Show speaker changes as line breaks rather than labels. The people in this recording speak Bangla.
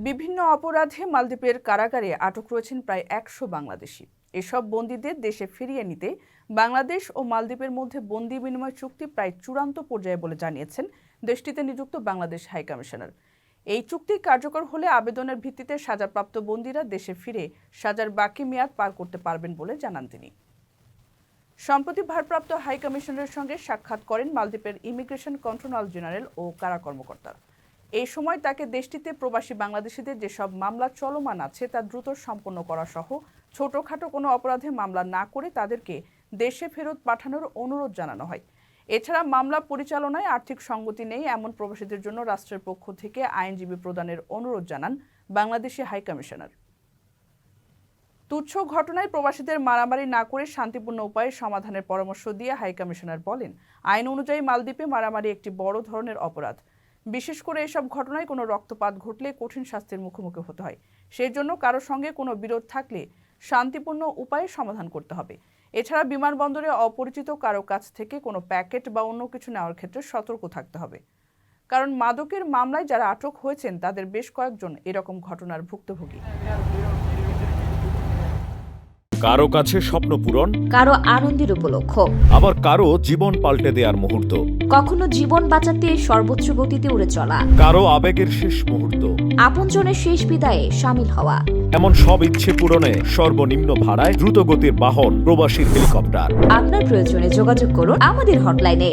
বিভিন্ন অপরাধে মালদ্বীপের কারাগারে আটক রয়েছেন প্রায় ১০০ বাংলাদেশি। এসব বন্দীদের দেশে ফিরিয়ে নিতে বাংলাদেশ ও মালদ্বীপের মধ্যে বন্দী বিনিময় চুক্তি প্রায় চূড়ান্ত পর্যায়ে বলে জানিয়েছেন দেশটিতে নিযুক্ত বাংলাদেশ হাইকমিশনার। এই চুক্তি কার্যকর হলে আবেদনের ভিত্তিতে সাজাপ্রাপ্ত বন্দীরা দেশে ফিরে সাজার বাকি মেয়াদ পার করতে পারবেন বলে জানান তিনি। সম্প্রতি ভারপ্রাপ্ত হাইকমিশনারের সঙ্গে সাক্ষাৎ করেন মালদ্বীপের ইমিগ্রেশন কন্ট্রোলার জেনারেল ও কারা কর্মকর্তা। এই সময় তাকে দেশটিতে প্রবাসী বাংলাদেশিদের যেসব মামলা চলমান আছে তা দ্রুত সম্পন্ন করা সহ ছোটখাটো কোনো অপরাধে মামলা না করে তাদেরকে দেশে ফেরত পাঠানোর অনুরোধ জানানো হয়। এছাড়া মামলা পরিচালনায় আর্থিক সঙ্গতি নেই এমন প্রবাসীদের জন্য রাষ্ট্রের পক্ষ থেকে আইনজীবী প্রদানের অনুরোধ জানান বাংলাদেশি হাইকমিশনার। তুচ্ছ ঘটনায় প্রবাসীদের মারামারি না করে শান্তিপূর্ণ উপায়ে সমাধানের পরামর্শ দিয়ে হাইকমিশনার বলেন, আইন অনুযায়ী মালদ্বীপে মারামারি একটি বড় ধরনের অপরাধ। বিশেষ করে এসব ঘটনায় কোনো রক্তপাত ঘটলে কঠিন শাস্তির মুখোমুখি হতে হয়। সেই জন্য কারো সঙ্গে কোনো বিরোধ থাকলে শান্তিপূর্ণ উপায়ে সমাধান করতে হবে। এছাড়া বিমানবন্দরে অপরিচিত কারো কাছ থেকে কোনো প্যাকেট বা অন্য কিছু নেওয়ার ক্ষেত্রে সতর্ক থাকতে হবে, কারণ মাদকের মামলায় যারা আটক হয়েছেন তাদের বেশ কয়েকজন এরকম ঘটনার ভুক্তভোগী।
কারো কাছে স্বপ্ন পূরণ,
কারো আনন্দের উপলক্ষ,
আবার কারো জীবন পাল্টে দেওয়ার মুহূর্ত,
কখনো জীবন বাঁচাতে সর্বোচ্চ গতিতে উড়ে চলা,
কারো আবেগের শেষ মুহূর্ত,
আপনজনের শেষ বিদায়ে শামিল হওয়া,
এমন সব ইচ্ছে পূরণে সর্বনিম্ন ভাড়ায় দ্রুতগতির বাহন প্রবাসীর হেলিকপ্টার।
আপনার প্রয়োজনে যোগাযোগ করুন আমাদের হটলাইনে।